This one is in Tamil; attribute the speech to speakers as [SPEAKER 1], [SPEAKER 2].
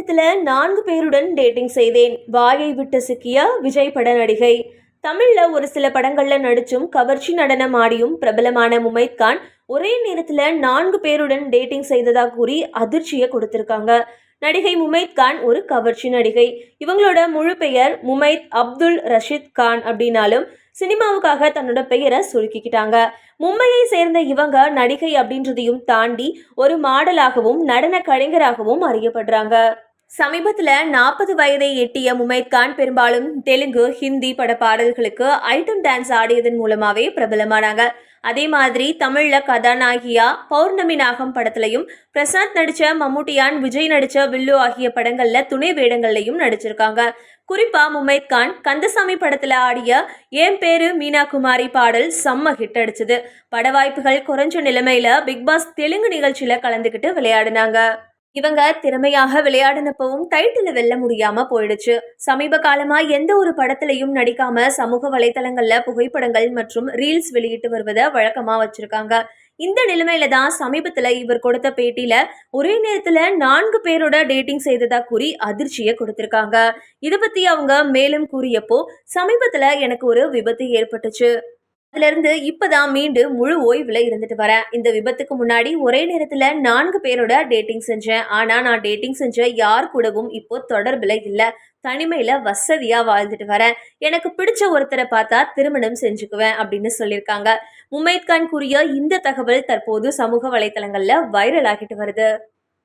[SPEAKER 1] நேரத்துல 4 பேருடன் டேட்டிங் செய்தேன். வாயை விட்டு சிக்கிய விஜய் பட நடிகை. தமிழ்ல ஒரு சில படங்கள்ல நடிச்சும் கவர்ச்சி நடனம் ஆடியும் பிரபலமான முமைத் கான் ஒரே நேரத்துல 4 பேருடன் டேட்டிங் செய்ததா கூறி அதிர்ச்சியை கொடுத்திருக்காங்க. நடிகை முமைத் கான் ஒரு கவர்ச்சி நடிகை. இவங்களோட முழு பெயர் முமைத் அப்துல் ரஷீத் கான் அப்படின்னாலும் சினிமாவுக்காக தன்னோட பெயரை சுருக்கிக்கிட்டாங்க. மும்பையை சேர்ந்த இவங்க நடிகை அப்படின்றதையும் தாண்டி ஒரு மாடலாகவும் நடன கலைஞராகவும் அறியப்படுறாங்க. சமீபத்துல 40 வயதை எட்டிய முமைத் கான் பெரும்பாலும் தெலுங்கு, ஹிந்தி பட பாடல்களுக்கு ஐட்டம் டான்ஸ் ஆடியதன் மூலமாவே பிரபலமானாங்க. அதே மாதிரி தமிழ்ல கதாநாயகியா பௌர்ணமி நாகம் படத்திலையும், பிரசாந்த் நடிச்ச மம்முட்டியான், விஜய் நடிச்ச வில்லு ஆகிய படங்கள்ல துணை வேடங்கள்லையும் நடிச்சிருக்காங்க. குறிப்பா முமைத் கான் கந்தசாமி படத்துல ஆடிய என் பேரு மீனா குமாரி பாடல் செம்ம ஹிட் அடிச்சது. பட வாய்ப்புகள் குறைஞ்ச நிலைமையில பிக்பாஸ் தெலுங்கு நிகழ்ச்சியில கலந்துக்கிட்டு விளையாடினாங்க. இவங்க திறமையாக விளையாடினப்பவும் டைட்டில் வெல்ல முடியாம போயிடுச்சு. சமீப காலமா எந்த ஒரு படத்திலையும் நடிக்காம சமூக வலைதளங்கள்ல புகைப்படங்கள் மற்றும் ரீல்ஸ் வெளியிட்டு வருவதை வழக்கமா வச்சிருக்காங்க. இந்த நிலைமையில தான் சமீபத்துல இவர் கொடுத்த பேட்டியில ஒரே நேரத்துல 4 பேரோட டேட்டிங் செய்ததா கூறி அதிர்ச்சியை கொடுத்திருக்காங்க. இதை பத்தி அவங்க மேலும் கூறியப்போ, சமீபத்துல எனக்கு ஒரு விபத்து ஏற்பட்டுச்சு. அதுல இருந்து இப்பதான் மீண்டும் முழு ஓய்வுல இருந்துட்டு வரேன். இந்த விபத்துக்கு முன்னாடி ஒரே நேரத்துல 4 பேரோட டேட்டிங் செஞ்சேன். ஆனா நான் டேட்டிங் செஞ்ச யார் கூடவும் இப்போ தொடர்புல இல்ல. தனிமையில வசதியா வாழ்ந்துட்டு வரேன். எனக்கு பிடிச்ச ஒருத்தரை பார்த்தா திருமணம் செஞ்சுக்குவேன் அப்படின்னு சொல்லியிருக்காங்க. முமைத் கான் கூறிய இந்த தகவல் தற்போது சமூக வலைதளங்கள்ல வைரல் ஆகிட்டு வருது.